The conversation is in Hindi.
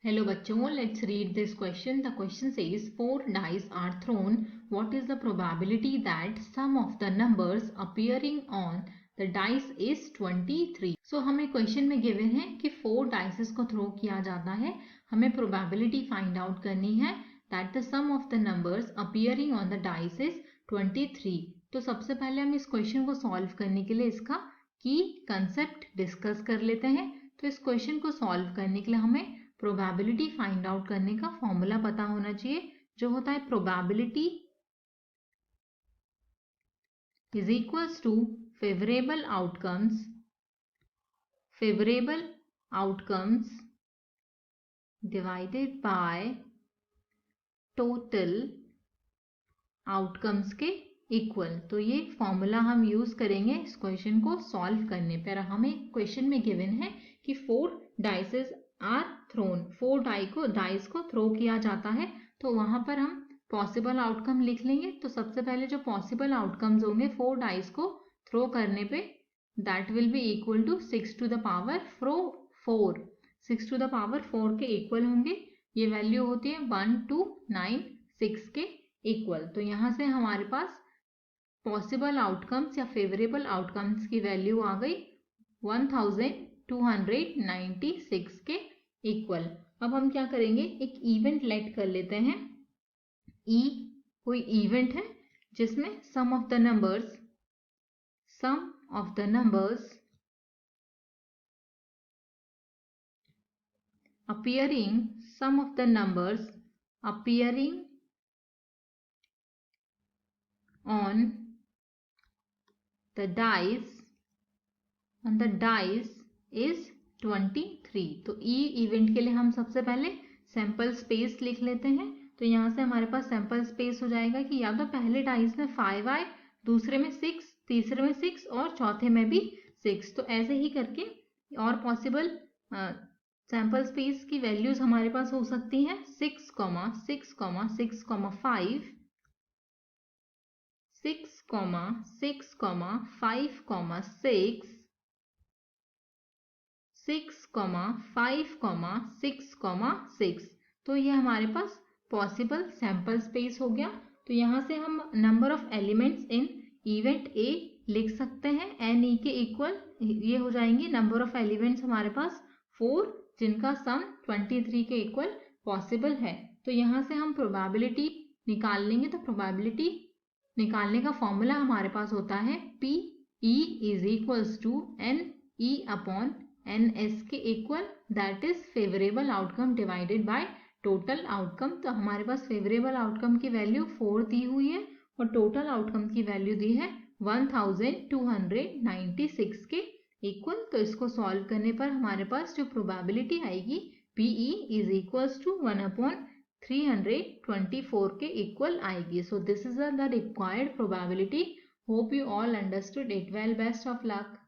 Hello बच्चों, let's read this question. The question says 4 dice are thrown. What is the probability that sum of the numbers appearing on the dice is 23? So हमें question में given है कि 4 dices को throw किया जाता है. हमें probability find out करनी है that the sum of the numbers appearing on the dice is 23. तो सबसे पहले हम इस question को solve करने के लिए इसका की concept discuss कर लेते हैं. तो इस question को solve करने के लिए हमें प्रोबेबिलिटी फाइंड आउट करने का फॉर्मूला पता होना चाहिए, जो होता है probability is equals to favourable outcomes divided by total outcomes के इक्वल. तो ये फॉर्मूला हम यूज करेंगे इस क्वेश्चन को सॉल्व करने पर. हमें क्वेश्चन में गिवन है कि 4 डाइसेस आर थ्रोन, 4 डाइस को थ्रो किया जाता है. तो वहां पर हम पॉसिबल आउटकम लिख लेंगे. तो सबसे पहले जो पॉसिबल आउटकम्स होंगे 4 डाइस को थ्रो करने पे, that will be equal to 6 to the power 4. 6 to the power 4 के इक्वल होंगे. ये वैल्यू होती है 1296 के इक्वल. तो यहाँ से हमारे पास पॉसिबल आउटकम्स या फेवरेबल आउटकम्स की वैल्यू आ गई 1296 के इक्वल. अब हम क्या करेंगे, एक इवेंट लेट कर लेते हैं. कोई इवेंट है जिसमें sum of the numbers appearing on the dice is 23. तो इवेंट के लिए हम सबसे पहले सैंपल स्पेस लिख लेते हैं. तो यहाँ से हमारे पास सैंपल स्पेस हो जाएगा कि या तो पहले डाइस में 5 आए, दूसरे में 6, तीसरे में 6 और चौथे में भी 6. तो ऐसे ही करके और पॉसिबल सैंपल स्पेस की वैल्यूज हमारे पास हो सकती हैं 6, 6, 6, 5, 6, 6, 5, 6, 5, 6. तो ये हमारे पास पॉसिबल सैंपल स्पेस हो गया. तो यहाँ से हम number of elements in event A लिख सकते हैं. एन ई के इक्वल ये हो जाएंगे नंबर ऑफ एलिमेंट्स हमारे पास 4, जिनका सम 23 के इक्वल पॉसिबल है. तो यहाँ से हम प्रोबेबिलिटी निकाल लेंगे. तो प्रोबेबिलिटी निकालने का फॉर्मूला हमारे पास होता है PE is equals to NE upon NS के equal, that is favourable outcome divided by total outcome. तो हमारे पास फेवरेबल आउटकम की वैल्यू 4 दी हुई है और टोटल आउटकम की वैल्यू दी है 1296 के इक्वल. तो इसको सॉल्व करने पर हमारे पास जो प्रोबेबिलिटी आएगी PE इज इक्वल्स टू 1/324 के इक्वल आएगी. So this is the required probability. Hope you all understood it well. Best of luck.